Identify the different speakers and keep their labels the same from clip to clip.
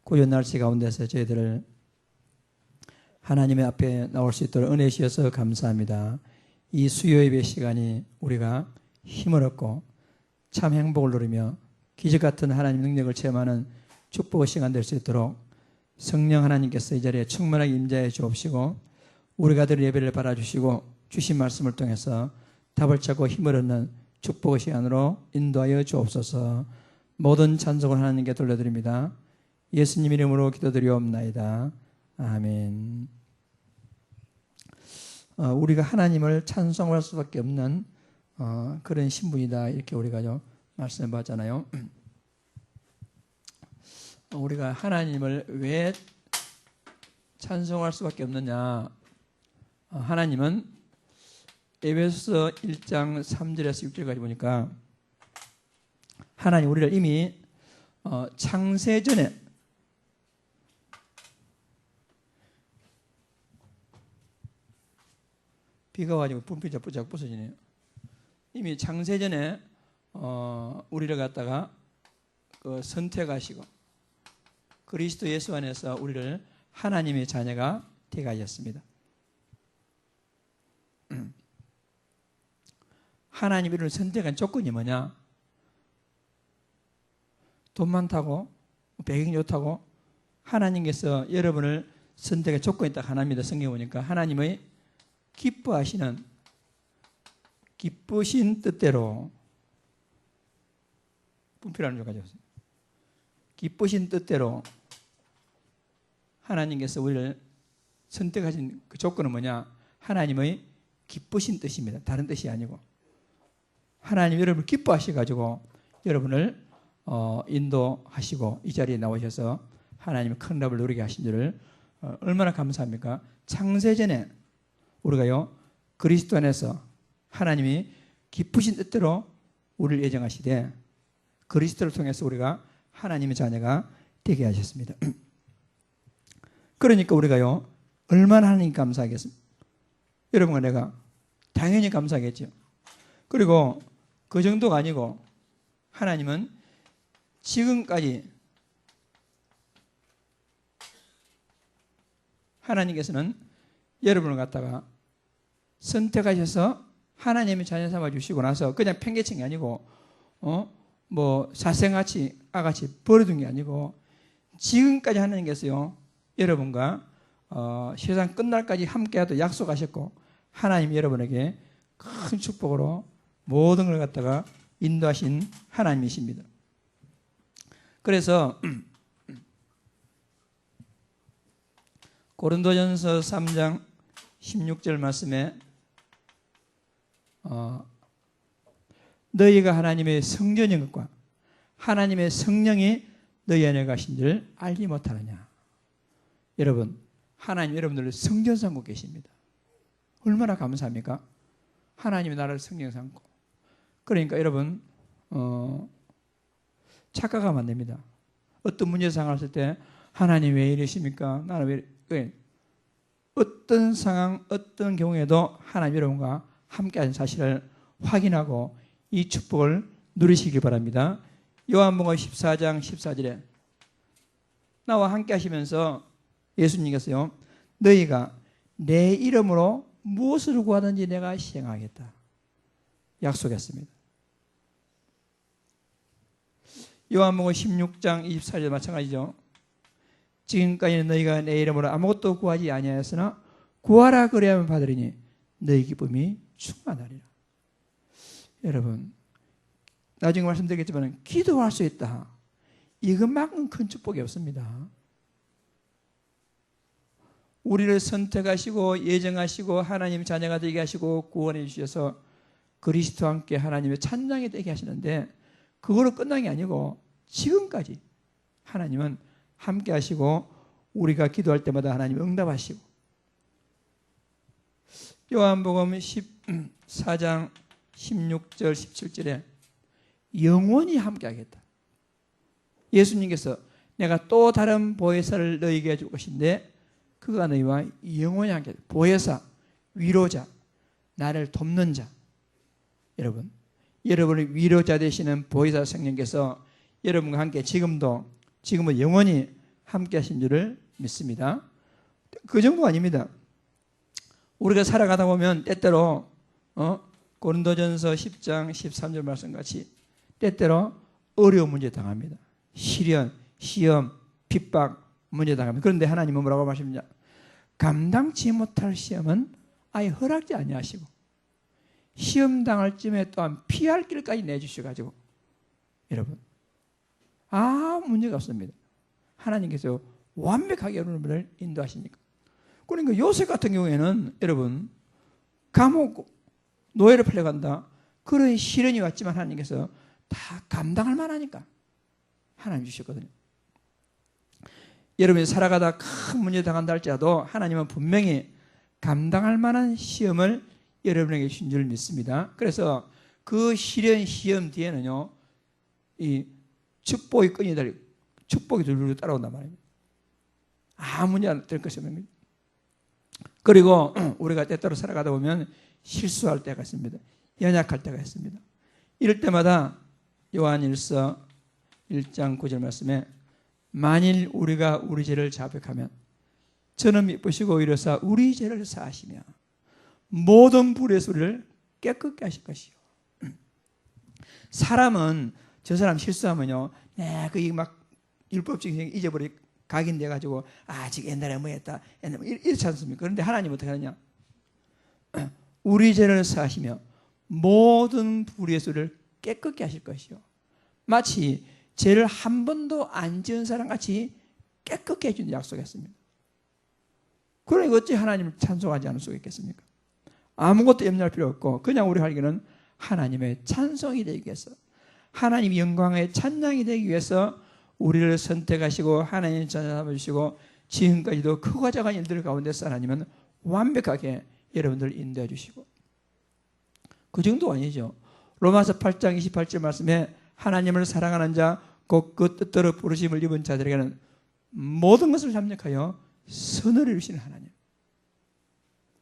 Speaker 1: 고요 날씨 가운데서 저희들을 하나님의 앞에 나올 수 있도록 은혜 주셔서 감사합니다. 이 수요 예배 시간이 우리가 힘을 얻고 참 행복을 누리며 기적 같은 하나님 능력을 체험하는 축복의 시간 될 수 있도록 성령 하나님께서 이 자리에 충만하게 임재해 주옵시고 우리가 드릴 예배를 받아주시고 주신 말씀을 통해서 답을 찾고 힘을 얻는 축복의 시간으로 인도하여 주옵소서. 모든 찬송을 하나님께 돌려드립니다. 예수님 이름으로 기도드리옵나이다. 아멘. 우리가 하나님을 찬송할 수밖에 없는 그런 신분이다, 이렇게 우리가 말씀해 봤잖아요. 우리가 하나님을 왜 찬송할 수밖에 없느냐. 하나님은 에베소서 1장 3절에서 6절까지 보니까 하나님 우리를 이미 창세전에 비가 와가지고 분필이 자꾸 부서지네요. 이미 창세전에 우리를 갖다가 선택하시고 그리스도 예수 안에서 우리를 하나님의 자녀가 되게 하셨습니다. 하나님이 우리를 선택한 조건이 뭐냐? 돈 많다고, 배경이 좋다고 하나님께서 여러분을 선택의 조건이 딱 하나입니다. 성경에 보니까 하나님의 기뻐하시는 기쁘신 뜻대로 분필하는 줄 가져오세요. 기쁘신 뜻대로 하나님께서 우리를 선택하신 그 조건은 뭐냐? 하나님의 기쁘신 뜻입니다. 다른 뜻이 아니고 하나님 여러분을 기뻐하셔가지고 여러분을 인도하시고 이 자리에 나오셔서 하나님의 큰 답을 누리게 하신 줄을 얼마나 감사합니까? 창세전에 우리가요 그리스도 안에서 하나님이 기쁘신 뜻대로 우리를 예정하시되 그리스도를 통해서 우리가 하나님의 자녀가 되게 하셨습니다. 그러니까 우리가요 얼마나 하나님 감사하겠습니까? 여러분과 내가 당연히 감사하겠죠. 그리고 그 정도가 아니고 하나님은 지금까지 하나님께서는 여러분을 갖다가 선택하셔서 하나님의 자녀 삼아 주시고 나서 그냥 팽개친 게 아니고 뭐 사생같이 아같이 버려둔 게 아니고 지금까지 하나님께서요 여러분과 세상 끝날까지 함께하도록 약속하셨고 하나님이 여러분에게 큰 축복으로 모든 걸 갖다가 인도하신 하나님이십니다. 그래서 고린도전서 3장 16절 말씀에 너희가 하나님의 성전인 것과 하나님의 성령이 너희 안에 가신 줄 알지 못하느냐. 여러분 하나님 여러분들을 성전 삼고 계십니다. 얼마나 감사합니까? 하나님이 나를 성전 삼고. 그러니까 여러분 착각하면 안 됩니다. 어떤 문제 상황을 때 하나님 왜 이러십니까? 나는 왜 어떤 상황 어떤 경우에도 하나님 여러분과 함께하는 사실을 확인하고 이 축복을 누리시기 바랍니다. 요한복음 14장 14절에 나와 함께 하시면서 예수님께서요 너희가 내 이름으로 무엇을 구하든지 내가 시행하겠다 약속했습니다. 요한복음 16장 24절 마찬가지죠. 지금까지는 너희가 내 이름으로 아무것도 구하지 아니하였으나 구하라 그리하면 받으리니 너희 기쁨이 충만하리라. 여러분 나중에 말씀드리겠지만 기도할 수 있다. 이것만큼 큰 축복이 없습니다. 우리를 선택하시고 예정하시고 하나님 자녀가 되게 하시고 구원해 주셔서 그리스도와 함께 하나님의 찬양이 되게 하시는데 그거로 끝난 게 아니고 지금까지 하나님은 함께 하시고 우리가 기도할 때마다 하나님 응답하시고 요한복음 14장 16절 17절에 영원히 함께 하겠다. 예수님께서 내가 또 다른 보혜사를 너희에게 줄 것인데 그가 너희와 영원히 함께 하겠다. 보혜사, 위로자, 나를 돕는 자. 여러분 여러분의 위로자 되시는 보혜사 성령께서 여러분과 함께 지금은 영원히 함께 하신 줄을 믿습니다. 그 정도 아닙니다. 우리가 살아가다 보면 때때로 고린도전서 10장 13절 말씀같이 때때로 어려운 문제 당합니다. 시련, 시험, 핍박 문제 당합니다. 그런데 하나님은 뭐라고 말씀하십니까? 감당치 못할 시험은 아예 허락지 아니하시고 시험 당할 쯤에 또한 피할 길까지 내주셔가지고 여러분 아무 문제가 없습니다. 하나님께서 완벽하게 여러분을 인도하시니까. 그러니까 요셉 같은 경우에는 여러분 감옥 노예를 팔려간다 그런 시련이 왔지만 하나님께서 다 감당할 만하니까 하나님 주셨거든요. 여러분이 살아가다 큰 문제 당한다 할지라도 하나님은 분명히 감당할 만한 시험을 여러분에게 주신 줄 믿습니다. 그래서 그 시련 시험 뒤에는요 이 축복의 끈이 달리고 축복이 둘둘 따라온단 말입니다. 아무 문제 안 될 것이 없습니다. 그리고 우리가 때때로 살아가다 보면 실수할 때가 있습니다. 연약할 때가 있습니다. 이럴 때마다 요한일서 1장 9절 말씀에 만일 우리가 우리 죄를 자백하면 저는 미쁘시고 이로써 우리 죄를 사하시며 모든 불의 소리를 깨끗게 하실 것이요. 사람은 저 사람 실수하면요, 그게 막 율법적인 잊어버리 각인돼 가지고 지금 옛날에 뭐 했다, 옛날에 이렇지 않습니까? 그런데 하나님 어떻게 하느냐? 우리 죄를 사하시며 모든 불의 소리를 깨끗게 하실 것이요. 마치 죄를 한 번도 안 지은 사람 같이 깨끗게 해준 약속했습니다. 그러니 어찌 하나님을 찬송하지 않을 수가 있겠습니까? 아무것도 염려할 필요 없고 그냥 우리 할 일은 하나님의 찬송이 되기 위해서, 하나님의 영광의 찬양이 되기 위해서 우리를 선택하시고 하나님 전함해주시고 지금까지도 크고 작은 일들 가운데서 하나님은 완벽하게 여러분들을 인도해 주시고, 그 정도 아니죠. 로마서 8장 28절 말씀에 하나님을 사랑하는 자 곧 그 뜻대로 부르심을 입은 자들에게는 모든 것을 협력하여 선을 이루시는 하나님.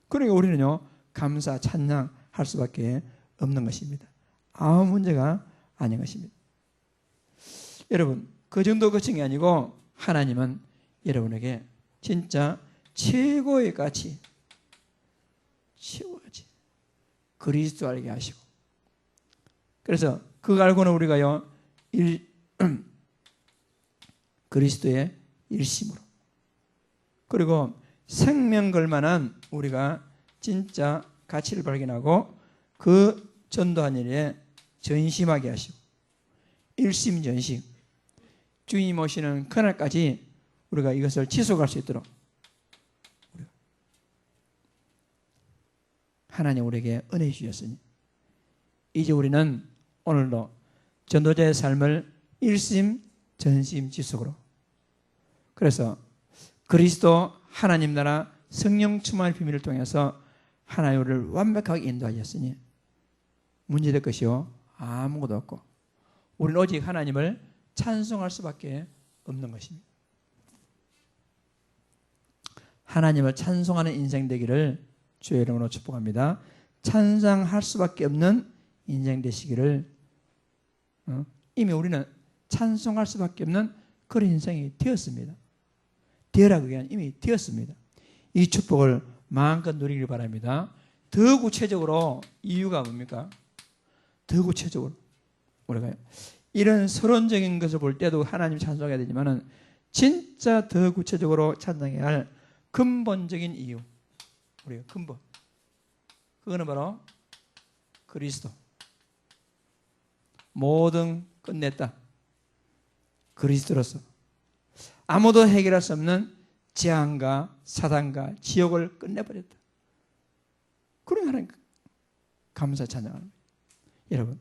Speaker 1: 그러니까 우리는요 감사 찬양할 수밖에 없는 것입니다. 아무 문제가 아닌 것입니다. 여러분 그 정도 걱정이 아니고 하나님은 여러분에게 진짜 최고의 가치, 최고의 가치 그리스도 알게 하시고, 그래서 그거 알고는 우리가요 그리스도의 일심으로, 그리고 생명 걸만한 우리가 진짜 가치를 발견하고 그 전도한 일에 전심하게 하시고 일심전심 주님 오시는 그날까지 우리가 이것을 지속할 수 있도록 하나님 우리에게 은혜 주셨으니 이제 우리는 오늘도 전도자의 삶을 일심 전심 지속으로, 그래서 그리스도 하나님 나라 성령 충만의 비밀을 통해서 하나님 우리를 완벽하게 인도하셨으니 문제될 것이요 아무것도 없고 우리는 오직 하나님을 찬송할 수밖에 없는 것입니다. 하나님을 찬송하는 인생 되기를 주의 이름으로 축복합니다. 찬송할 수밖에 없는 인생 되시기를, 이미 우리는 찬송할 수밖에 없는 그런 인생이 되었습니다. 되어라고 하기엔 이미 되었습니다. 이 축복을 마음껏 누리길 바랍니다. 더 구체적으로 이유가 뭡니까? 더 구체적으로 우리가 이런 서론적인 것을 볼 때도 하나님 찬송해야 되지만은 진짜 더 구체적으로 찬송해야 할 근본적인 이유, 우리가 근본, 그거는 바로 그리스도. 모든 끝냈다. 그리스도로서 아무도 해결할 수 없는 재앙과 사단과 지옥을 끝내버렸다. 그런 하나님 감사 찬양하는 거예요. 여러분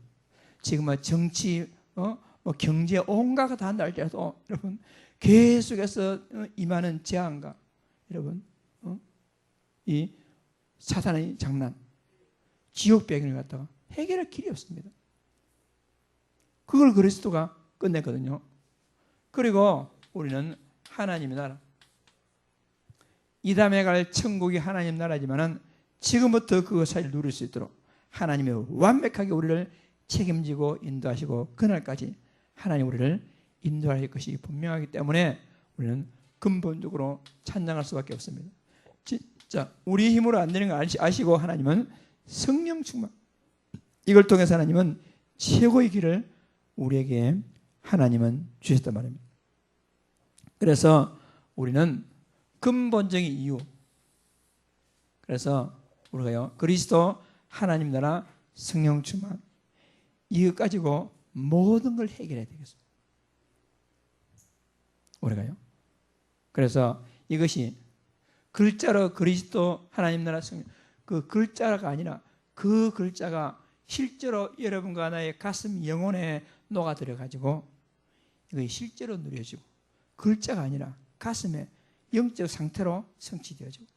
Speaker 1: 지금 뭐 정치 뭐 경제 온갖 거 다 한다 할지라도 여러분 계속해서 임하는 재앙과 여러분 이 사탄의 장난, 지옥 배경을 갖다가 해결할 길이 없습니다. 그걸 그리스도가 끝냈거든요. 그리고 우리는 하나님의 나라, 이 다음에 갈 천국이 하나님 나라지만은 지금부터 그것을 누릴 수 있도록 하나님이 완벽하게 우리를 책임지고 인도하시고 그날까지 하나님 우리를 인도할 것이 분명하기 때문에 우리는 근본적으로 찬양할 수밖에 없습니다. 진짜 우리 힘으로 안 되는 거 아시고 하나님은 성령 충만, 이걸 통해서 하나님은 최고의 길을 우리에게 하나님은 주셨단 말입니다. 그래서 우리는 근본적인 이유, 그래서 우리가요 그리스도, 하나님 나라, 성령 충만, 이거 가지고 모든 걸 해결해야 되겠습니다. 우리가요. 그래서 이것이 글자로 그리스도, 하나님 나라, 성령, 그 글자가 아니라 그 글자가 실제로 여러분과 나의 가슴 영혼에 녹아들어 가지고 이것이 실제로 누려지고, 글자가 아니라 가슴의 영적 상태로 성취되어지고,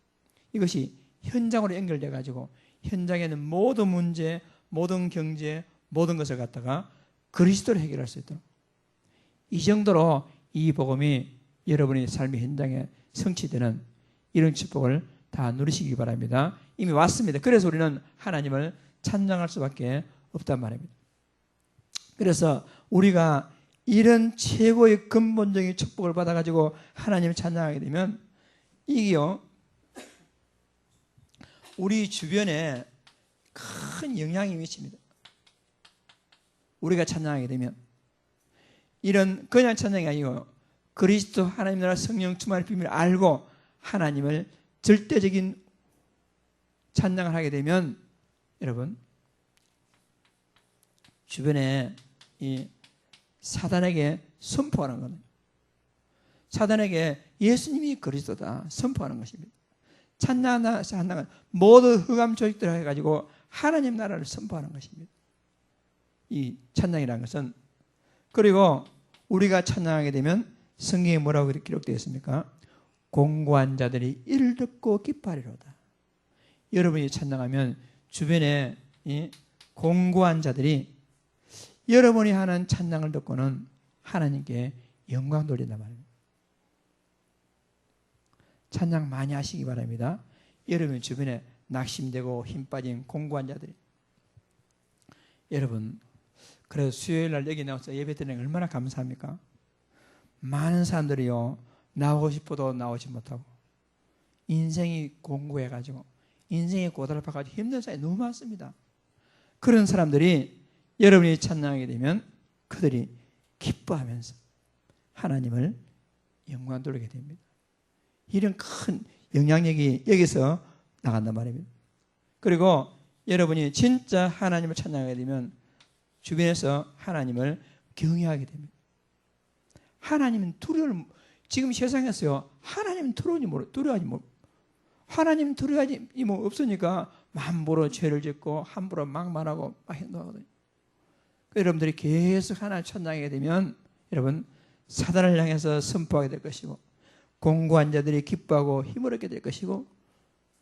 Speaker 1: 이것이 현장으로 연결돼 가지고 현장에는 모든 문제, 모든 경제, 모든 것을 갖다가 그리스도로 해결할 수 있도록, 이 정도로 이 복음이 여러분의 삶의 현장에 성취되는 이런 축복을 다 누리시기 바랍니다. 이미 왔습니다. 그래서 우리는 하나님을 찬양할 수밖에 없단 말입니다. 그래서 우리가 이런 최고의 근본적인 축복을 받아가지고 하나님을 찬양하게 되면 이게요 우리 주변에 큰 영향이 미칩니다. 우리가 찬양하게 되면 이런 그냥 찬양이 아니고 그리스도, 하나님 나라, 성령 충만의 비밀을 알고 하나님을 절대적인 찬양을 하게 되면 여러분 주변에 이 사단에게 선포하는 거는, 사단에게 예수님이 그리스도다 선포하는 것입니다. 찬양은 모든 흑암 조직들을 해가지고 하나님 나라를 선포하는 것입니다. 이 찬양이라는 것은. 그리고 우리가 찬양하게 되면 성경에 뭐라고 기록되어 있습니까? 공고한 자들이 이를 듣고 기뻐하리로다. 여러분이 찬양하면 주변에 이 공고한 자들이 여러분이 하는 찬양을 듣고는 하나님께 영광 돌린단 말입니다. 찬양 많이 하시기 바랍니다. 여러분 주변에 낙심되고 힘 빠진 공고한 자들이, 여러분 그래서 수요일 날 여기 나와서 예배 드리는 게 얼마나 감사합니까? 많은 사람들이요 나오고 싶어도 나오지 못하고 인생이 공고해가지고 인생이 고달파가지고 힘든 사람이 너무 많습니다. 그런 사람들이 여러분이 찬양하게 되면 그들이 기뻐하면서 하나님을 영광 돌리게 됩니다. 이런 큰 영향력이 여기서 나간단 말입니다. 그리고 여러분이 진짜 하나님을 찬양하게 되면 주변에서 하나님을 경외하게 됩니다. 하나님은 지금 세상에서요 하나님은 하나님 두려워하지 없으니까 함부로 죄를 짓고 함부로 막 말하고 막 행동하거든요. 여러분들이 계속 하나님을 찬양하게 되면 여러분 사단을 향해서 선포하게 될 것이고, 공고한 자들이 기뻐하고 힘을 얻게 될 것이고,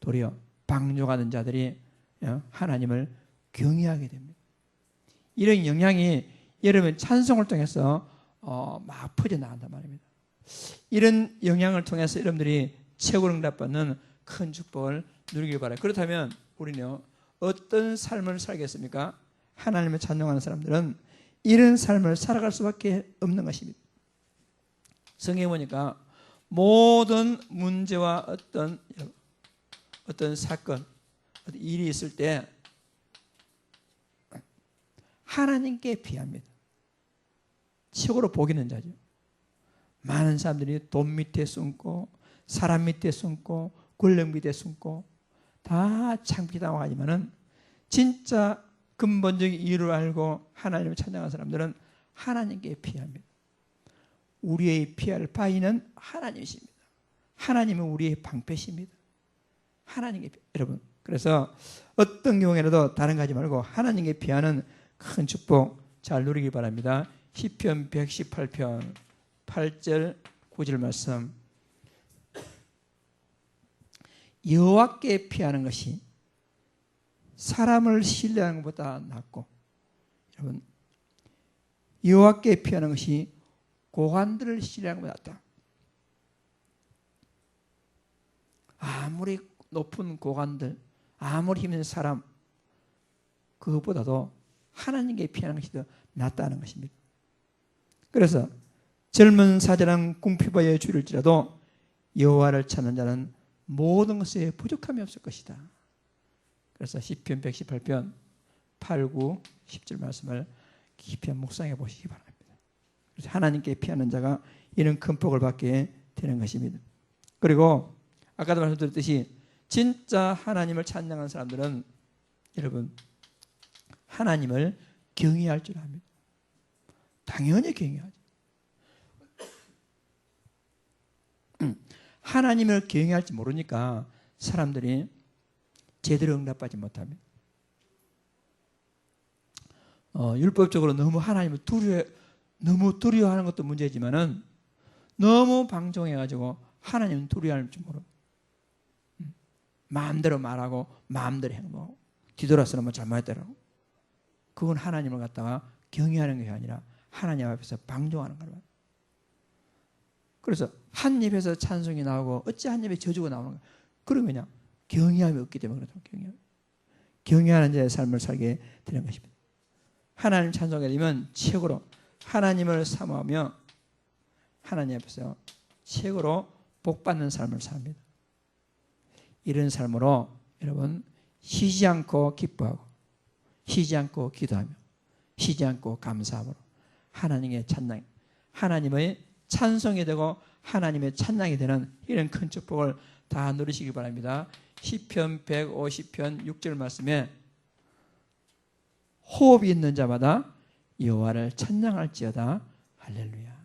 Speaker 1: 도리어 방종하는 자들이 하나님을 경외하게 됩니다. 이런 영향이 여러분 찬송을 통해서 막 퍼져나간단 말입니다. 이런 영향을 통해서 여러분들이 최고를 응답받는 큰 축복을 누리길 바라요. 그렇다면 우리는 어떤 삶을 살겠습니까? 하나님을 찬양하는 사람들은 이런 삶을 살아갈 수밖에 없는 것입니다. 성경에 보니까 모든 문제와 어떤 사건, 어떤 일이 있을 때 하나님께 비합니다. 최고로 복 있는 자죠. 많은 사람들이 돈 밑에 숨고 사람 밑에 숨고 권력 밑에 숨고 다 창피당하지만은 진짜 근본적인 이유를 알고 하나님을 찬양하는 사람들은 하나님께 피합니다. 우리의 피할 바위는 하나님이십니다. 하나님은 우리의 방패십니다. 하나님께 여러분, 그래서 어떤 경우에라도 다른 거 하지 말고 하나님께 피하는 큰 축복 잘 누리기 바랍니다. 시편 118편 8절 9절 말씀. 여호와께 피하는 것이 사람을 신뢰하는 것보다 낫고, 여러분 여호와께 피하는 것이 고관들을 신뢰하는 것보다 낫다. 아무리 높은 고관들, 아무리 힘든 사람, 그것보다도 하나님께 피하는 것이 더 낫다는 것입니다. 그래서 젊은 사자는 궁핍하여 줄일지라도 여호와를 찾는 자는 모든 것에 부족함이 없을 것이다. 그래서 시편 118편 8, 9, 10절 말씀을 깊이 묵상해 보시기 바랍니다. 그래서 하나님께 피하는 자가 이런 큰 복을 받게 되는 것입니다. 그리고 아까도 말씀드렸듯이 진짜 하나님을 찬양하는 사람들은 여러분 하나님을 경외할 줄 압니다. 당연히 경외하죠. 하나님을 경외할지 모르니까 사람들이 제대로 응답하지 못합니다. 율법적으로 너무 하나님을 두려워하는 것도 문제지만은 너무 방종해가지고 하나님은 두려워할 줄 모르고 마음대로 말하고 마음대로 행동하고 뒤돌아서는 뭐 잘못했더라고. 그건 하나님을 갖다가 경외하는 것이 아니라 하나님 앞에서 방종하는 거예요. 그래서 한 입에서 찬송이 나오고 어찌 한 입에 저주가 나오는 거야. 그러면 그냥 경외함이 없기 때문에 그렇다고. 경외하는 자의 삶을 살게 되는 것입니다. 하나님 찬송하게 되면 최고로 하나님을 사모하며 하나님 앞에서 최고로 복받는 삶을 삽니다. 이런 삶으로 여러분 쉬지 않고 기뻐하고 쉬지 않고 기도하며 쉬지 않고 감사함으로 하나님의 찬양, 하나님의 찬송이 되고 하나님의 찬양이 되는 이런 큰 축복을 다 누리시기 바랍니다. 시편 150편 6절 말씀에 호흡이 있는 자마다 여호와를 찬양할지어다 할렐루야.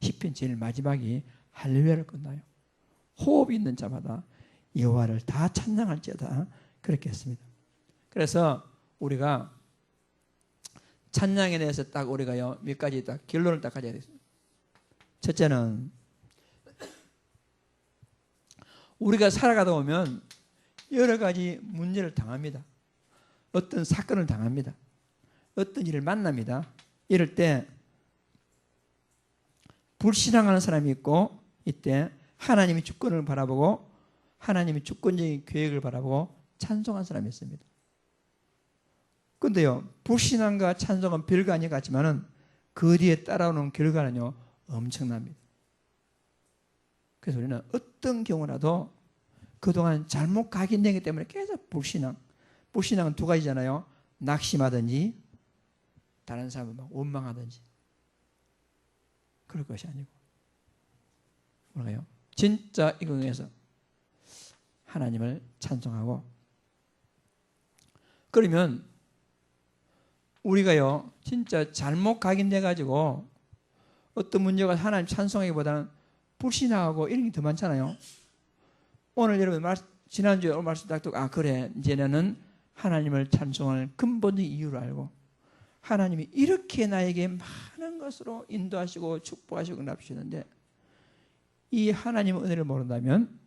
Speaker 1: 시편 제일 마지막이 할렐루야를 끝나요. 호흡이 있는 자마다 여호와를 다 찬양할지어다 그렇게 했습니다. 그래서 우리가 찬양에 대해서 딱 우리가요 몇 가지 딱 결론을 딱 가져야 되겠습니다. 첫째는 우리가 살아가다 보면 여러 가지 문제를 당합니다. 어떤 사건을 당합니다. 어떤 일을 만납니다. 이럴 때 불신앙하는 사람이 있고 이때 하나님의 주권을 바라보고 하나님의 주권적인 계획을 바라보고 찬송한 사람이 있습니다. 그런데요 불신앙과 찬송은 별거 아닌 것 같지만은 그 뒤에 따라오는 결과는요 엄청납니다. 그래서 우리는 어떤 경우라도 그동안 잘못 각인되기 때문에 계속 불신앙은 두 가지잖아요. 낙심하든지 다른 사람을 막 원망하든지 그럴 것이 아니고 뭐라고요? 진짜 이 경우에서 하나님을 찬송하고 그러면 우리가요 진짜 잘못 각인돼 가지고 어떤 문제가 하나님 찬송하기보다는 불신하고 이런 게 더 많잖아요. 오늘 여러분 지난주에 오늘 말씀 딱 듣고 그래 이제 나는 하나님을 찬송할 근본적인 이유를 알고 하나님이 이렇게 나에게 많은 것으로 인도하시고 축복하시고 응답하시는데 이 하나님의 은혜를 모른다면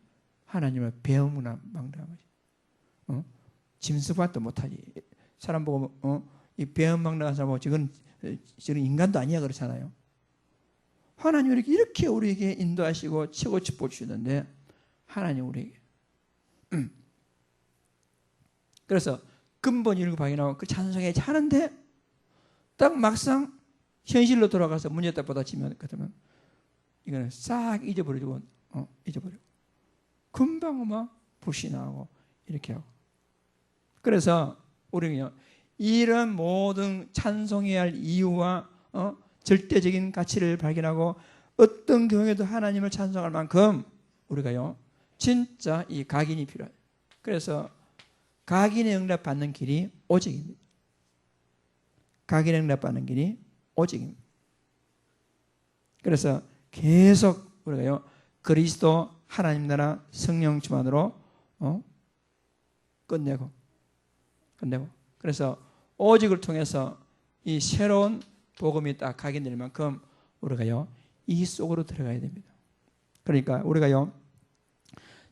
Speaker 1: 하나님을 배움이나 망당한 거지. 짐승밭도 못하지. 사람 보고 이 배움망당한 사람 보고 지금 인간도 아니야 그렇잖아요. 하나님이 이렇게 우리에게 인도하시고 최고 축복 주시는데 하나님 우리에게 그래서 근본 이유를 발견하고 그 찬송에 하는데 딱 막상 현실로 돌아가서 문제 딱 받아치면 그러면 이거는 싹 잊어버리고 잊어버리고 금방 막 불신하고 이렇게 하고 그래서 우리는요 이런 모든 찬송해야 할 이유와 절대적인 가치를 발견하고 어떤 경우에도 하나님을 찬송할 만큼 우리가요 진짜 이 각인이 필요해요. 그래서 각인의 응답받는 길이 오직입니다. 각인의 응답받는 길이 오직입니다. 그래서 계속 우리가요 그리스도 하나님 나라 성령 충만으로 끝내고 그래서 오직을 통해서 이 새로운 복음이 딱 각인될 만큼 우리가요 이 속으로 들어가야 됩니다. 그러니까 우리가요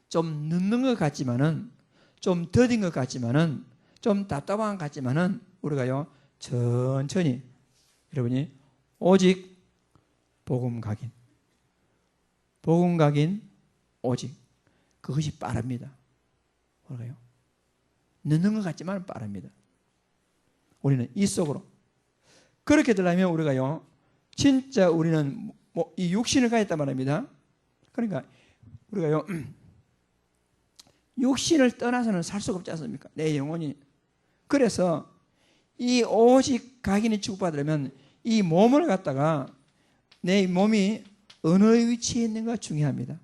Speaker 1: 좀 늦는 것 같지만은 좀 더딘 것 같지만은 좀 답답한 것 같지만은 우리가요 천천히 여러분이 오직 복음 각인 오직 그것이 빠릅니다. 우리가요 늦는 것 같지만 빠릅니다. 우리는 이 속으로 그렇게 되려면 우리가요 진짜 우리는 이 육신을 가졌단 말입니다. 그러니까 우리가요 육신을 떠나서는 살 수가 없지 않습니까? 내 영혼이. 그래서 이 오직 각인이 축복받으려면 이 몸을 갖다가 내 몸이 어느 위치에 있는가 중요합니다.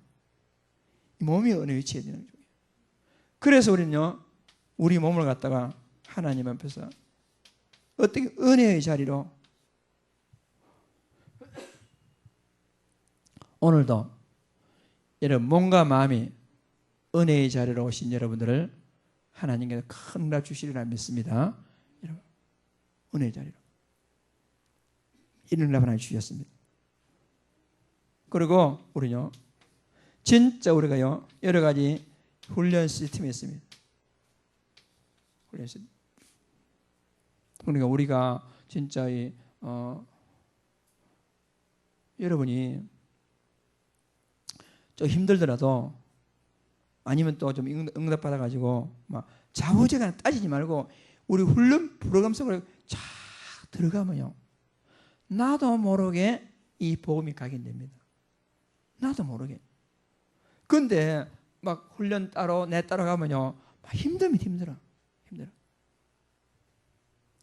Speaker 1: 이 몸이 어느 위치에 있는가 중요해요. 그래서 우리는요 우리 몸을 갖다가 하나님 앞에서 어떻게 은혜의 자리로 오늘도 여러분 몸과 마음이 은혜의 자리로 오신 여러분들을 하나님께서 큰 응답 주시리라 믿습니다. 여러분 은혜의 자리로 이런 응답 하나 주셨습니다. 그리고 우리요 진짜 우리가요 여러 가지 훈련 시스템이 있습니다. 훈련 시스템. 그러니까 우리가 진짜 여러분이 좀 힘들더라도 아니면 또 좀 응답 받아가지고 막 좌우지간 따지지 말고 우리 훈련 프로그램 속으로 쫙 들어가면요 나도 모르게 이 복음이 각인됩니다. 나도 모르게. 근데 막 훈련 따로 내 따로 가면요 막 힘들어.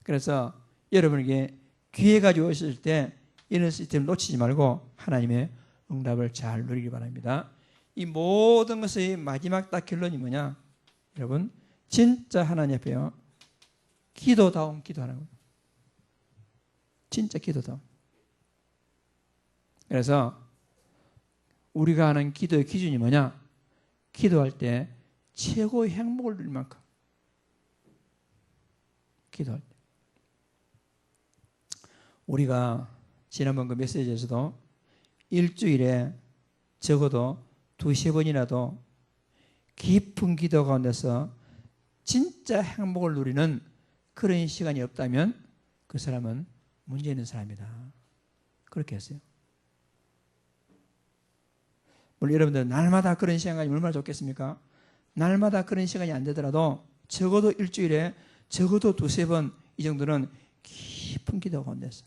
Speaker 1: 그래서 여러분에게 기회가 주어질 때 이런 시스템을 놓치지 말고 하나님의 응답을 잘 누리기 바랍니다. 이 모든 것의 마지막 딱 결론이 뭐냐? 여러분 진짜 하나님 앞에요 기도다운 기도하는 거예요. 진짜 기도다운. 그래서 우리가 하는 기도의 기준이 뭐냐? 기도할 때 최고의 행복을 누릴 만큼 기도할 때. 우리가 지난번 그 메시지에서도 일주일에 적어도 2-3번이라도 깊은 기도 가운데서 진짜 행복을 누리는 그런 시간이 없다면 그 사람은 문제 있는 사람이다. 그렇게 했어요. 물론 여러분들 날마다 그런 시간이 얼마나 좋겠습니까? 날마다 그런 시간이 안 되더라도 적어도 일주일에 적어도 2-3번 이 정도는 깊은 기도 가운데서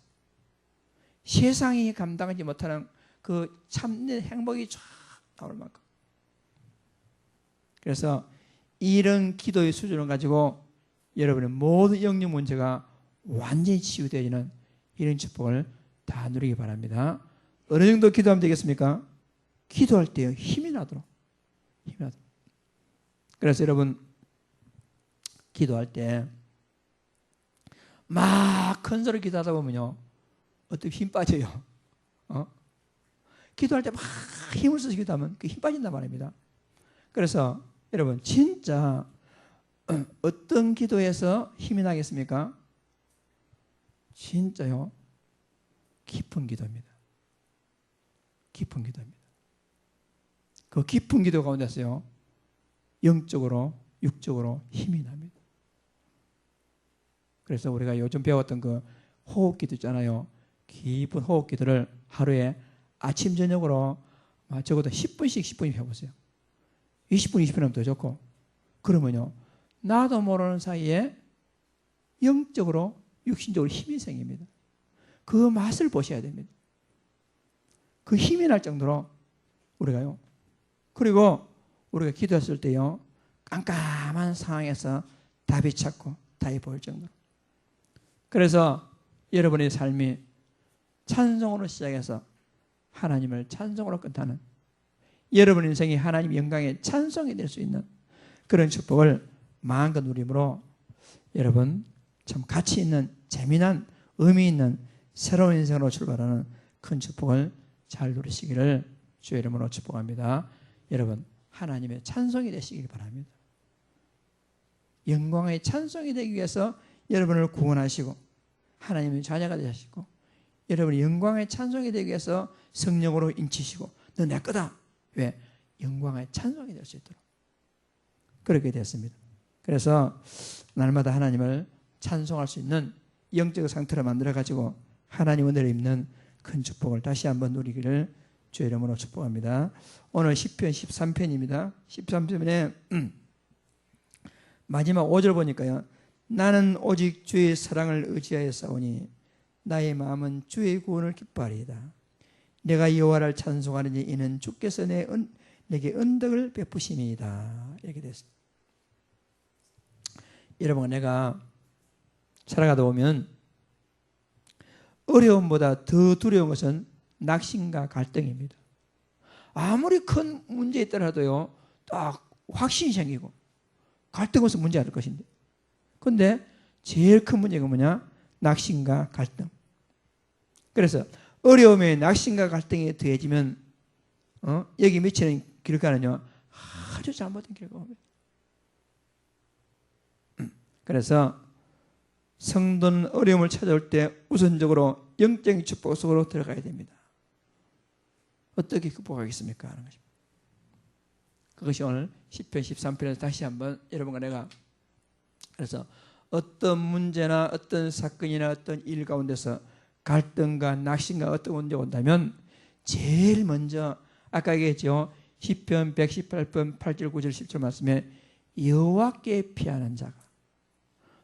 Speaker 1: 세상이 감당하지 못하는 그 참된 행복이 쫙 나올 만큼. 그래서 이런 기도의 수준을 가지고 여러분의 모든 영역 문제가 완전히 치유되어지는 이런 축복을 다 누리기 바랍니다. 어느 정도 기도하면 되겠습니까? 기도할 때 힘이 나도록. 그래서 여러분 기도할 때 막 큰 소리 기도하다 보면요 어떻게 힘 빠져요. 기도할 때 막 힘을 써서 기도하면 그 힘 빠진단 말입니다. 그래서 여러분 진짜 어떤 기도에서 힘이 나겠습니까? 진짜요 깊은 기도입니다. 깊은 기도입니다. 그 깊은 기도 가운데서요 영적으로 육적으로 힘이 납니다. 그래서 우리가 요즘 배웠던 그 호흡기도 있잖아요. 깊은 호흡기도를 하루에 아침 저녁으로 적어도 10분씩 해보세요. 20분 하면 더 좋고. 그러면요 나도 모르는 사이에 영적으로 육신적으로 힘이 생깁니다. 그 맛을 보셔야 됩니다. 그 힘이 날 정도로 우리가요. 그리고 우리가 기도했을 때요 깜깜한 상황에서 답이 찾고 답이 보일 정도로. 그래서 여러분의 삶이 찬송으로 시작해서 하나님을 찬송으로 끝나는 여러분 인생이 하나님 영광의 찬송이 될 수 있는 그런 축복을 마음껏 누림으로 여러분 참 가치 있는 재미난 의미 있는 새로운 인생으로 출발하는 큰 축복을 잘 누리시기를 주의 이름으로 축복합니다. 여러분 하나님의 찬송이 되시길 바랍니다. 영광의 찬송이 되기 위해서 여러분을 구원하시고 하나님의 자녀가 되시고 여러분이 영광의 찬송이 되기 위해서 성령으로 인치시고 너 내 거다. 왜? 영광의 찬송이 될 수 있도록 그렇게 됐습니다. 그래서 날마다 하나님을 찬송할 수 있는 영적 상태를 만들어가지고 하나님 은혜를 입는 큰 축복을 다시 한번 누리기를 주의 이름으로 축복합니다. 오늘 시편 13편입니다. 13편에 마지막 5절 보니까요. 나는 오직 주의 사랑을 의지하여 싸우니 나의 마음은 주의 구원을 기뻐하리이다. 내가 여호와를 찬송하리니 이는 주께서 내게 은덕을 베푸심이다. 이렇게 됐습니다. 여러분, 내가 살아가다 보면 어려움보다 더 두려운 것은 낙심과 갈등입니다. 아무리 큰 문제 있더라도요, 딱 확신이 생기고 갈등 없으면 문제 안 될 것인데. 그런데 제일 큰 문제가 뭐냐? 낙심과 갈등. 그래서 어려움에 낙심과 갈등이 더해지면 여기 미치는 결과는요, 아주 잘못된 결과입니다. 그래서 성도는 어려움을 찾아올 때 우선적으로 영적인 축복 속으로 들어가야 됩니다. 어떻게 극복하겠습니까? 하는 것입니다. 그것이 오늘 시편 13편에서 다시 한번 여러분과 내가, 그래서 어떤 문제나 어떤 사건이나 어떤 일 가운데서 갈등과 낙심과 어떤 문제가 온다면 제일 먼저 아까 얘기했죠. 시편 118편 8절 9절 10절 말씀에 여호와께 피하는 자가,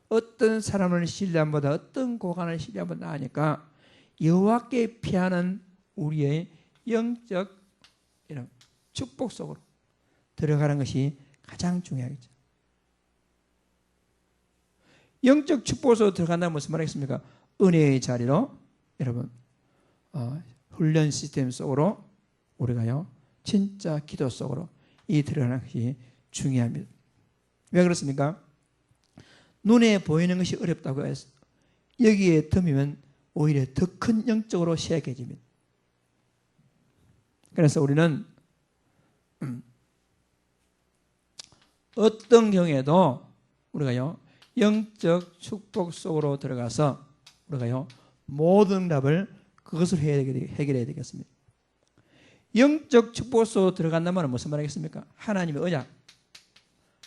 Speaker 1: 어떤 사람을 신뢰함보다 어떤 고관을 신뢰함보다 나으니까 여호와께 피하는 우리의 영적 이런 축복 속으로 들어가는 것이 가장 중요하겠죠. 영적 축복 속으로 들어간다는 무슨 말이겠습니까? 은혜의 자리로 여러분 훈련 시스템 속으로 우리가요 진짜 기도 속으로 이 들어가는 것이 중요합니다. 왜 그렇습니까? 눈에 보이는 것이 어렵다고 해서 여기에 덤이면 오히려 더 큰 영적으로 쇠약해집니다. 그래서 우리는 어떤 경우에도 우리가요 영적 축복 속으로 들어가서 우리가요 모든 답을 그것을 해결해야 되겠습니다. 영적 축복 속으로 들어간다는 말은 무슨 말이겠습니까? 하나님의 언약,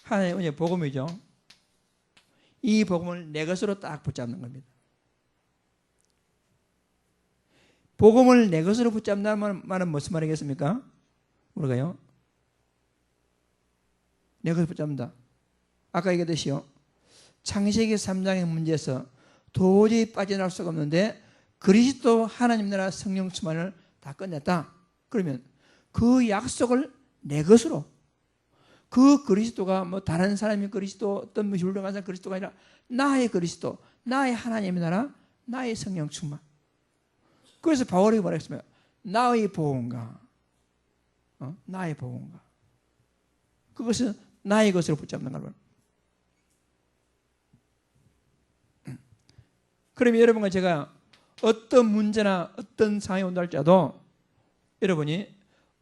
Speaker 1: 하나님의 언약 복음이죠. 이 복음을 내 것으로 딱 붙잡는 겁니다. 복음을 내 것으로 붙잡는다는 말은 무슨 말이겠습니까? 우리가요 내 것을 붙잡는다. 아까 얘기했듯이요 창세기 3장의 문제에서 도저히 빠져나갈 수가 없는데 그리스도 하나님 나라 성령 충만을 다 끝냈다. 그러면 그 약속을 내 것으로, 그 그리스도가 뭐 다른 사람이 그리스도, 어떤 훌륭한 사람 그리스도가 아니라 나의 그리스도, 나의 하나님의 나라, 나의 성령 충만. 그래서 바울이 뭐라 했습니까? 나의 보험가, 나의 보험가. 그것은 나의 것으로 붙잡는 거예요. 그러면 여러분과 제가 어떤 문제나 어떤 상황이 온다 할지라도 여러분이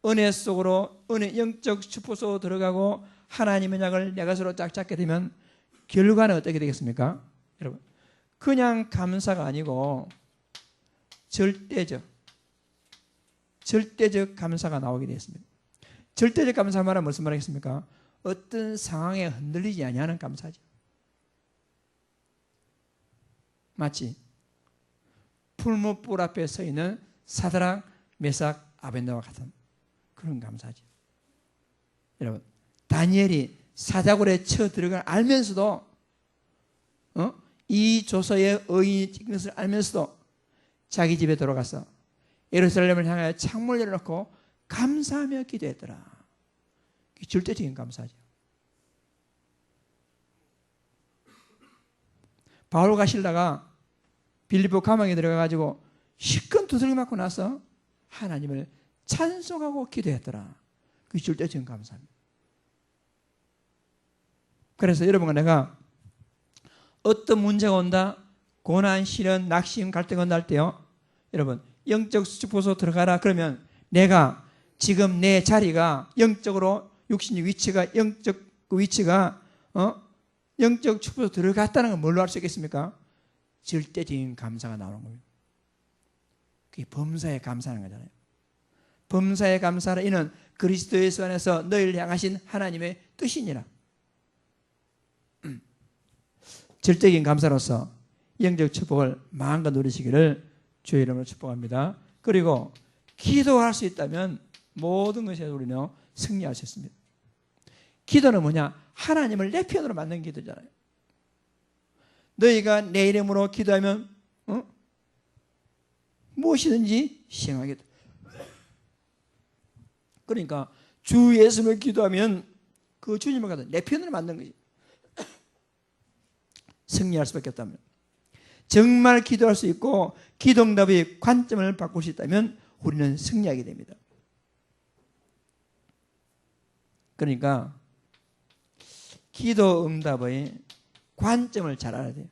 Speaker 1: 은혜 속으로, 은혜 영적 축복 속으로 들어가고 하나님의 약을 내 것으로 딱 잡게 되면 결과는 어떻게 되겠습니까? 여러분, 그냥 감사가 아니고 절대적 감사가 나오게 되었습니다. 절대적 감사 말은 무슨 말이겠습니까? 어떤 상황에 흔들리지 아니하는 감사죠. 마치 풀무불 앞에 서 있는 사드락, 메삭, 아벤노와 같은 그런 감사죠. 여러분, 다니엘이 사자굴에 쳐 들어가 알면서도 이 조서의 의인이 찍은 것을 알면서도 자기 집에 돌아가서 예루살렘을 향하여 창문을 열어놓고 감사하며 기도했더라. 절대적인 감사죠. 바울과 실라가 빌립보 감옥에 들어가가지고 실컷 두들겨 맞고 나서 하나님을 찬송하고 기도했더라. 그게 절대적인 감사입니다. 그래서 여러분과 내가 어떤 문제가 온다, 고난, 시련, 낙심, 갈등 온다 할 때요, 여러분 영적 축복으로 들어가라. 그러면 내가 지금 내 자리가 영적으로 육신의 위치가 영적 그 위치가 영적 축복으로 들어갔다는 걸 뭘로 알 수 있겠습니까? 절대적인 감사가 나오는 겁니다. 그게 범사에 감사하는 거잖아요. 범사에 감사하라. 이는 그리스도 예수 안에서 너희를 향하신 하나님의 뜻이니라. 절대적인 감사로서 영적 축복을 마음껏 누리시기를 주의 이름으로 축복합니다. 그리고 기도할 수 있다면 모든 것에 우리는 승리할 수 있습니다. 기도는 뭐냐? 하나님을 내 편으로 만든 기도잖아요. 너희가 내 이름으로 기도하면 무엇이든지 시행하겠다. 그러니까 주 예수님을 기도하면 그 주님을 갖다 내 편으로 만든 거지. 승리할 수밖에 없다면, 정말 기도할 수 있고 기도 응답의 관점을 바꿀 수 있다면 우리는 승리하게 됩니다. 그러니까 기도 응답의 관점을 잘 알아야 돼요.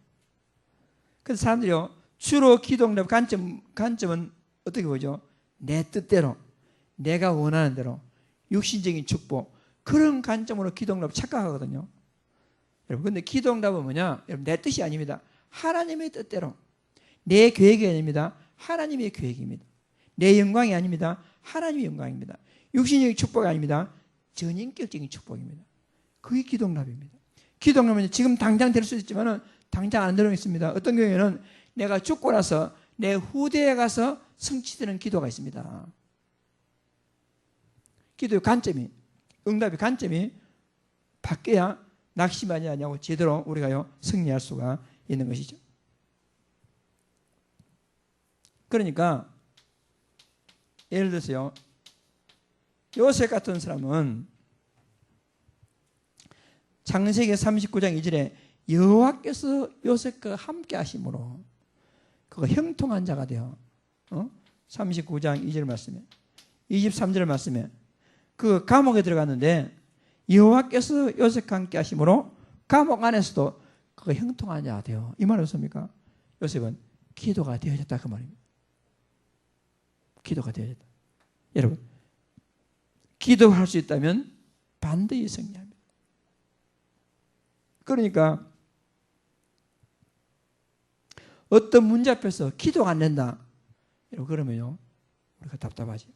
Speaker 1: 그래서 사람들이요, 주로 기도 응답 관점은 어떻게 보죠? 내 뜻대로, 내가 원하는 대로, 육신적인 축복, 그런 관점으로 기도 응답을 착각하거든요. 여러분, 근데 기도 응답은 뭐냐? 여러분, 내 뜻이 아닙니다. 하나님의 뜻대로. 내 계획이 아닙니다. 하나님의 계획입니다. 내 영광이 아닙니다. 하나님의 영광입니다. 육신적인 축복이 아닙니다. 전인격적인 축복입니다. 그게 기도 응답입니다. 기도 응답은 지금 당장 될 수 있지만 당장 안 되는 게 있습니다. 어떤 경우에는 내가 죽고 나서 내 후대에 가서 성취되는 기도가 있습니다. 기도의 관점이, 응답의 관점이 바뀌어야 낙심하지 않냐고 제대로 우리가요 승리할 수가 있는 것이죠. 그러니까 예를 들어서요, 요셉 같은 사람은 창세기 39장 2절에 여호와께서 요셉과 함께 하심으로 그가 형통한 자가 되어 39장 2절 말씀에 23절 말씀에 그 감옥에 들어갔는데 여호와께서 요셉과 함께 하심으로 감옥 안에서도 그가 형통한 자가 되어, 이 말은 어떻습니까? 요셉은 기도가 되어졌다, 그 말입니다. 기도가 되어졌다. 여러분, 기도할 수 있다면 반드시 승리합니다. 그러니까 어떤 문제 앞에서 기도가 안 된다, 여러분, 그러면요 우리가 답답하지.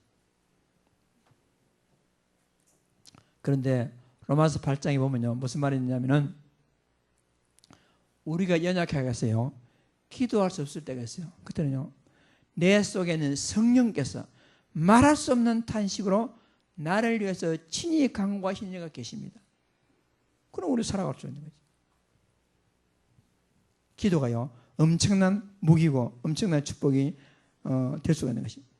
Speaker 1: 그런데 로마서 8장에 보면요 무슨 말이 있냐면은 우리가 연약하겠어요, 기도할 수 없을 때가 있어요. 그때는요 내 속에는 성령께서 말할 수 없는 탄식으로 나를 위해서 친히 간구하시는 이가 계십니다. 그럼 우리 살아갈 수 있는 거지. 기도가요 엄청난 무기고 엄청난 축복이 될 수가 있는 것입니다.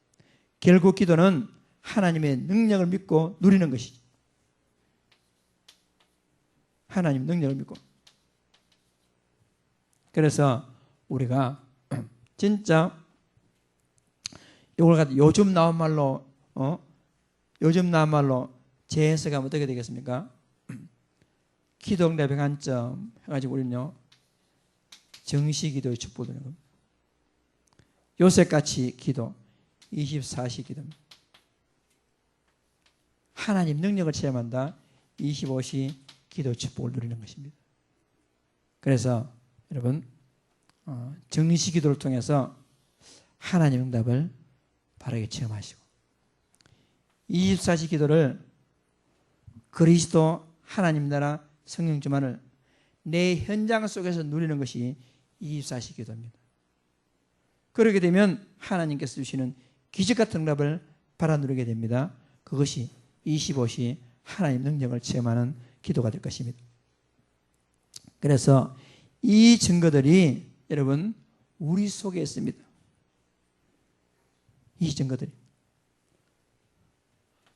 Speaker 1: 결국 기도는 하나님의 능력을 믿고 누리는 것이죠. 하나님 능력을 믿고. 그래서 우리가 진짜 이걸 갖다 요즘 나온 말로 제 해석하면 어떻게 되겠습니까? 기도 응답의 관점 해가지고 우리는요 정시기도의 축복을 드리는 겁니다. 요셉같이 기도 24시 기도입니다. 하나님 능력을 체험한다 25시 기도 축복을 누리는 것입니다. 그래서 여러분 정시 기도를 통해서 하나님 응답을 바르게 체험하시고 24시 기도를 그리스도 하나님 나라 성령 주만을 내 현장 속에서 누리는 것이 24시 기도입니다. 그렇게 되면 하나님께서 주시는 기적 같은 응답을 받아 누리게 됩니다. 그것이 25시 하나님 능력을 체험하는 기도가 될 것입니다. 그래서 이 증거들이 여러분 우리 속에 있습니다. 이 증거들이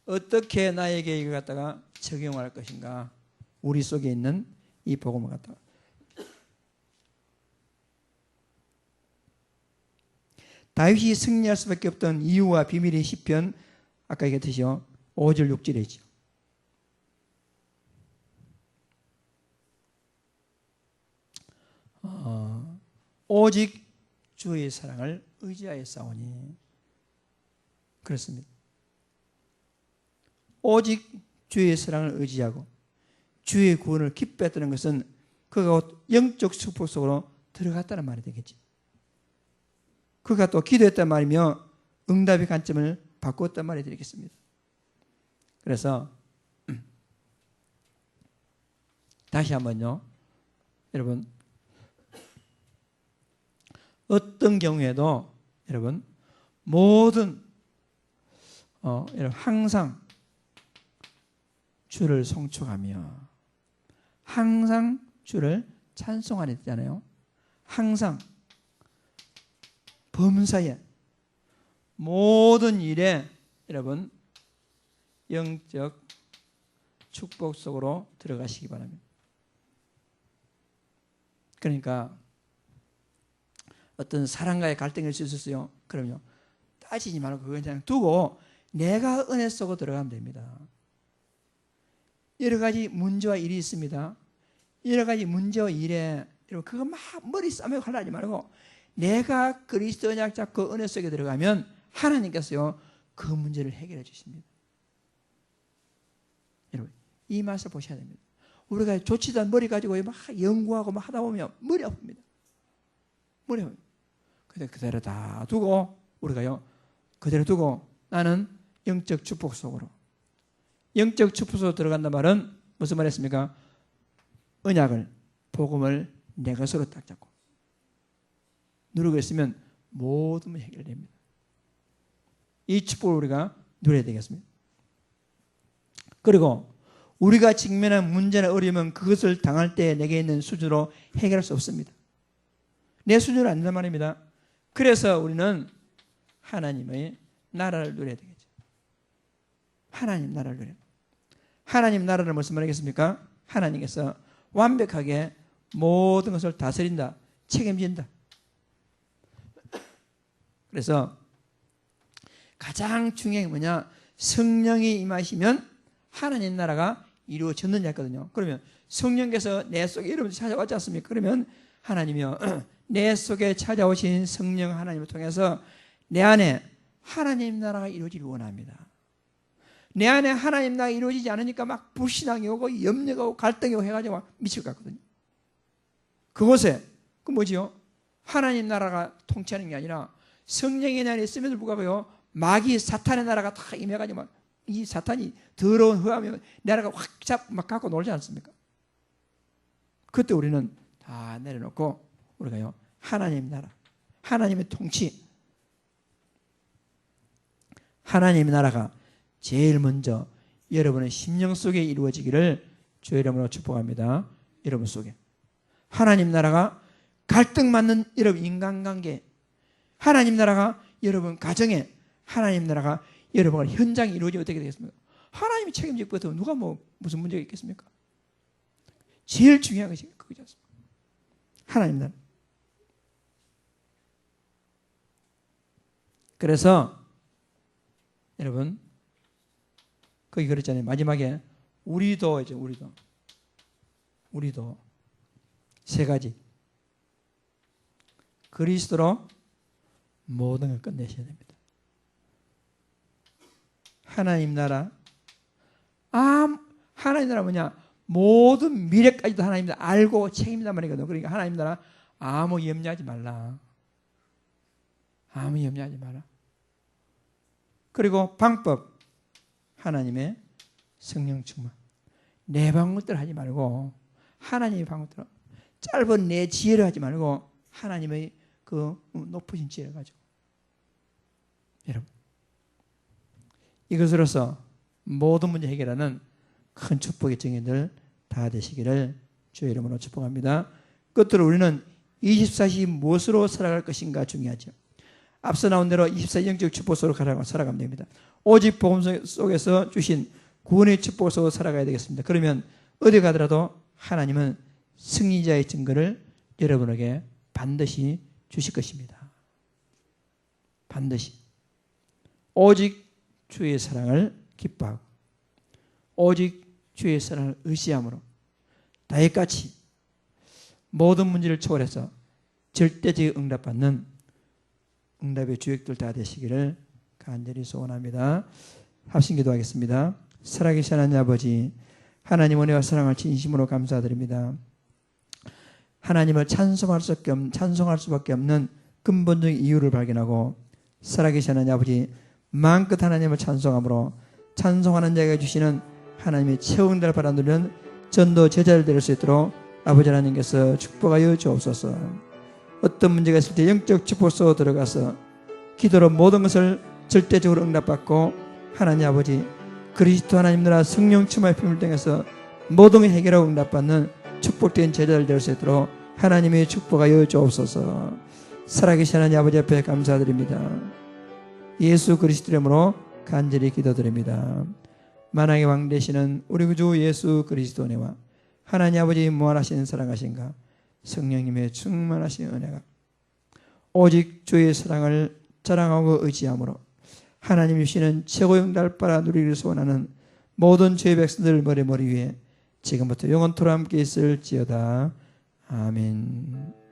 Speaker 1: 어떻게 나에게 이걸 갖다가 적용할 것인가, 우리 속에 있는 이 복음을 갖다가 다윗이 승리할 수밖에 없던 이유와 비밀이 시편 아까 얘기했듯이요 5절 6절에 있죠. 오직 주의 사랑을 의지하여 싸우니, 그렇습니다. 오직 주의 사랑을 의지하고 주의 구원을 기뻐했다는 것은 그가 영적 축복 속으로 들어갔다는 말이 되겠지. 그가 또 기도했단 말이며 응답의 관점을 바꾸었단 말이 되겠습니다. 그래서 다시 한번요 여러분, 어떤 경우에도 여러분 모든 여러분 항상 주를 송축하며 항상 주를 찬송하는 있잖아요. 항상 범사에 모든 일에 여러분 영적 축복 속으로 들어가시기 바랍니다. 그러니까 어떤 사람과의 갈등일 수 있었어요. 그럼요, 따지지 말고 그건 그냥 두고 내가 은혜 속으로 들어가면 됩니다. 여러 가지 문제와 일이 있습니다. 여러 가지 문제와 일에 여러분 그거 막 머리 싸매고 하려지 말고 내가 그리스도 언약 잡고 은혜 속에 들어가면 하나님께서요 그 문제를 해결해 주십니다. 여러분 이 맛을 보셔야 됩니다. 우리가 좋지도 않은 머리 가지고 막 연구하고 막 하다 보면 머리 아픕니다. 머리 아픕니다. 근데 그대로 다 두고 우리가요 그대로 두고 나는 영적 축복 속으로, 영적 축복 속으로 들어간단 말은 무슨 말 했습니까? 언약을, 복음을 내 것으로 딱 잡고 누르고 있으면 모든 문제 해결됩니다. 이 축복을 우리가 누려야 되겠습니다. 그리고 우리가 직면한 문제나 어려움은 그것을 당할 때 내게 있는 수준으로 해결할 수 없습니다. 내 수준은 안 된단 말입니다. 그래서 우리는 하나님의 나라를 누려야 되겠죠. 하나님 나라를 누려야 돼요. 하나님 나라를 무슨 말이겠습니까? 하나님께서 완벽하게 모든 것을 다스린다, 책임진다. 그래서 가장 중요한 게 뭐냐? 성령이 임하시면 하나님 나라가 이루어졌느냐 했거든요. 그러면 성령께서 내 속에 여러분들 찾아왔지 않습니까? 그러면 하나님이요 내 속에 찾아오신 성령 하나님을 통해서 내 안에 하나님 나라가 이루어지길 원합니다. 내 안에 하나님 나라가 이루어지지 않으니까 막 불신앙이 오고 염려가 오고 갈등이 오고 해가지고 막 미칠 것 같거든요. 그곳에 그 뭐지요? 하나님 나라가 통치하는 게 아니라 성령의 나라에 있음에도 불구하고 마귀 사탄의 나라가 다 임해가지고 막 이 사탄이 더러운 허하면 나라가 확 막 갖고 놀지 않습니까? 그때 우리는 다 내려놓고 우리가요 하나님 나라, 하나님의 통치, 하나님의 나라가 제일 먼저 여러분의 심령 속에 이루어지기를 주의 이름으로 축복합니다. 여러분 속에 하나님 나라가 갈등 맞는 여러분 인간관계, 하나님 나라가 여러분 가정에, 하나님 나라가 여러분 현장에 이루어지면 어떻게 되겠습니까? 하나님이 책임질 것 같으면 누가 무슨 문제가 있겠습니까? 제일 중요한 것이 그거지 않습니까? 하나님 나라. 그래서 여러분 거기 그랬잖아요. 마지막에 우리도 세 가지 그리스도로 모든 걸 끝내셔야 됩니다. 하나님 나라, 하나님 나라 뭐냐? 모든 미래까지도 하나님 나라 알고 책임진단 말이거든요. 그러니까 하나님 나라 아무 염려하지 말라. 아무 염려하지 마라. 그리고 방법, 하나님의 성령 충만. 내 방법대로 하지 말고 하나님의 방법대로, 짧은 내 지혜를 하지 말고 하나님의 그 높으신 지혜를 가지고. 여러분 이것으로서 모든 문제 해결하는 큰 축복의 증인들 다 되시기를 주의 이름으로 축복합니다. 끝으로 우리는 24시 무엇으로 살아갈 것인가 중요하죠. 앞서 나온 대로 24시 영적 축복 속으로 살아가면 됩니다. 오직 복음 속에서 주신 구원의 축복 속으로 살아가야 되겠습니다. 그러면 어디 가더라도 하나님은 승리자의 증거를 여러분에게 반드시 주실 것입니다. 반드시. 오직 주의 사랑을 기뻐하고 오직 주의 사랑을 의지함으로 다윗같이 모든 문제를 초월해서 절대적인 응답받는 응답의 주역들 다 되시기를 간절히 소원합니다. 합심 기도하겠습니다. 살아계신 하나님 아버지, 하나님 은혜와 사랑을 진심으로 감사드립니다. 하나님을 찬송할 수밖에 없는 근본적인 이유를 발견하고 살아계신 하나님 아버지, 마음껏 하나님을 찬송함으로 찬송하는 자에게 주시는 하나님의 채용될 바라 누리는 전도 제자를 될 수 있도록 아버지 하나님께서 축복하여 주옵소서. 어떤 문제가 있을 때 영적 축복 속으로 들어가서 기도로 모든 것을 절대적으로 응답받고 하나님 아버지 그리스도 하나님 나라 성령 충만의 힘을 통해서 모든 걸 해결하고 응답받는 축복된 제자를 될 수 있도록 하나님의 축복하여 주옵소서. 살아계신 하나님 아버지 앞에 감사드립니다. 예수 그리스도 이름으로 간절히 기도드립니다. 만왕의 왕 되시는 우리 구주 예수 그리스도 은혜와 하나님 아버지 무한하신 사랑하신가 성령님의 충만하신 은혜가 오직 주의 사랑을 자랑하고 의지함으로 하나님 주시는 최고 영달 빨아 누리기를 소원하는 모든 주의 백성들 머리 위에 지금부터 영원토록 함께 있을지어다. 아멘.